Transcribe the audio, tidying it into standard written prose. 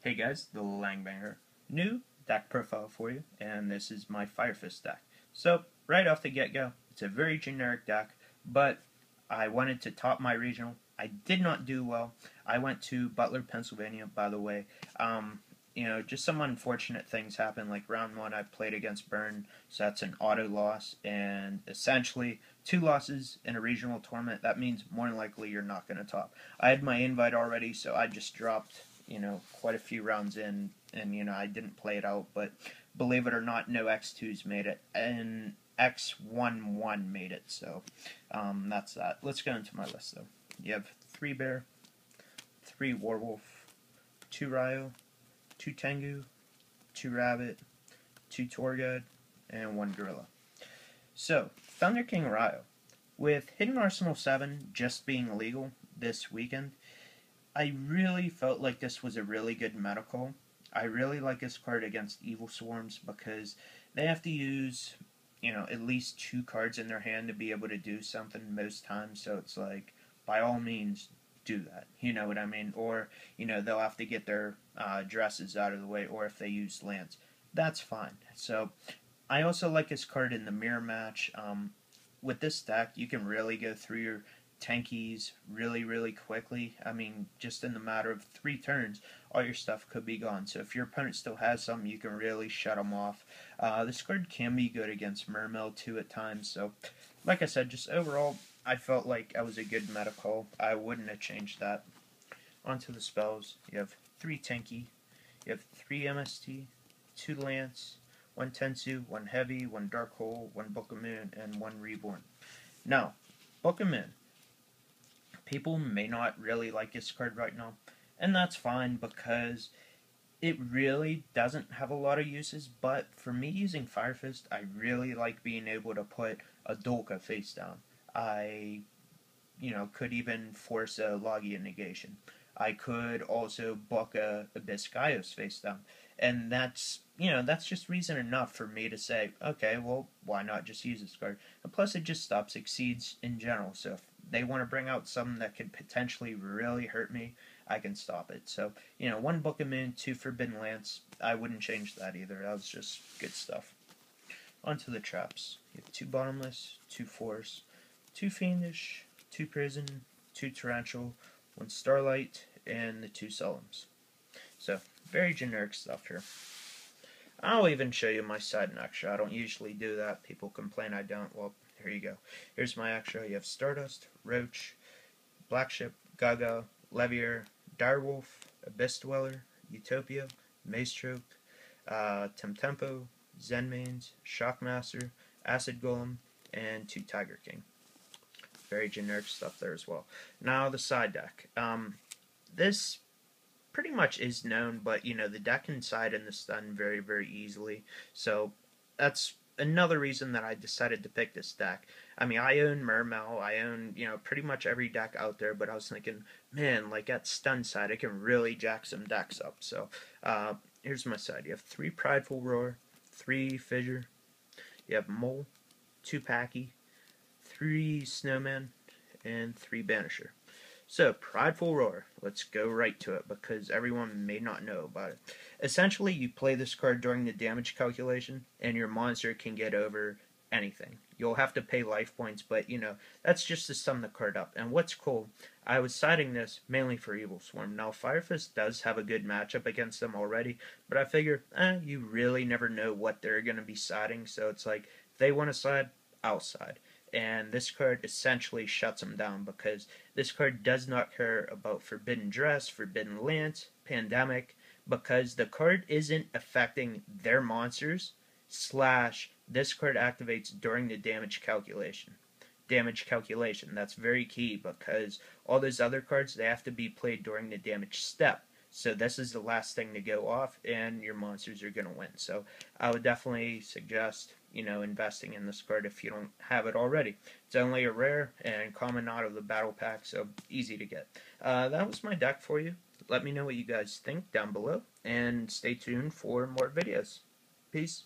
Hey guys, the Langbanger. New deck profile for you, and this is my Fire Fist deck. So, right off the get-go, it's a very generic deck, but I wanted to top my regional. I did not do well. I went to Butler, Pennsylvania, by the way. Just some unfortunate things happened. Like round one, I played against Bern, so that's an auto loss, and essentially 2 losses in a regional tournament. That means more than likely you're not going to top. I had my invite already, so I just dropped quite a few rounds in, and I didn't play it out, but believe it or not, no X2s made it, and X11 made it, so that's that. Let's go into my list, though. You have 3 Bear, 3 Warwolf, 2 Ryo, 2 Tengu, 2 Rabbit, 2 Torghud, and 1 Gorilla. So, Thunder King Ryo. With Hidden Arsenal 7 just being illegal this weekend, I really felt like this was a really good meta call. I really like this card against Evil Swarms because they have to use, at least 2 cards in their hand to be able to do something most times. So it's like, by all means, do that. You know what I mean? Or, they'll have to get their dresses out of the way, or if they use lands. That's fine. So I also like this card in the mirror match. With this deck, you can really go through your tankies really quickly. I mean, just in the matter of 3 turns, all your stuff could be gone. So if your opponent still has some, you can really shut them off. This card can be good against Mermail too at times. So, like I said, just overall, I felt like I was a good meta call. I wouldn't have changed that. Onto the spells. You have 3 Tanky, you have 3 MST, 2 Lance, 1 Tensu, 1 Heavy, 1 Dark Hole, 1 Book of Moon, and 1 Reborn. Now, Book of Moon. People may not really like this card right now, and that's fine because it really doesn't have a lot of uses, but for me using Fire Fist, I really like being able to put a Dolka face down. I, could even force a Logia negation. I could also book a Abyss face down. And that's just reason enough for me to say, okay, well, why not just use this card? And plus, it just stops Exceeds in general. So if they want to bring out something that could potentially really hurt me, I can stop it. So, 1 Book of Moon, 2 Forbidden Lance. I wouldn't change that either. That was just good stuff. Onto the traps. You have 2 Bottomless, 2 Force, 2 Fiendish, 2 Prison, 2 Torrential, 1 Starlight, and the 2 Solemns. So, very generic stuff here. I'll even show you my side and extra. I don't usually do that. People complain I don't. Well, here you go. Here's my extra. You have Stardust, Roach, Black Ship, Gaga, Levier, Direwolf, Abyss Dweller, Utopia, Maestroke, Temtempo, Zenmains, Shockmaster, Acid Golem, and 2 Tiger King. Very generic stuff there as well. Now the side deck. This pretty much is known, but the deck inside and the stun very easily. So that's another reason that I decided to pick this deck. I mean, I own Mermail, I own pretty much every deck out there, but I was thinking, man, like at stun side, I can really jack some decks up. So here's my side. You have 3 Prideful Roar, 3 Fissure, you have Mole, 2 Packy, 3 Snowman, and 3 Banisher. So, Prideful Roar, let's go right to it because everyone may not know about it. Essentially, you play this card during the damage calculation, and your monster can get over anything. You'll have to pay life points, but, that's just to sum the card up. And what's cool, I was siding this mainly for Evil Swarm. Now, Fire Fist does have a good matchup against them already, but I figure, you really never know what they're going to be siding, so it's like, if they want to side, I'll side. And this card essentially shuts them down because this card does not care about Forbidden Dress, Forbidden Lance, Pandemic, because the card isn't affecting their monsters, / this card activates during the damage calculation. Damage calculation, that's very key because all those other cards, they have to be played during the damage step. So this is the last thing to go off, and your monsters are going to win. So I would definitely suggest, investing in this card if you don't have it already. It's only a rare and common out of the battle pack, so easy to get. That was my deck for you. Let me know what you guys think down below, and stay tuned for more videos. Peace.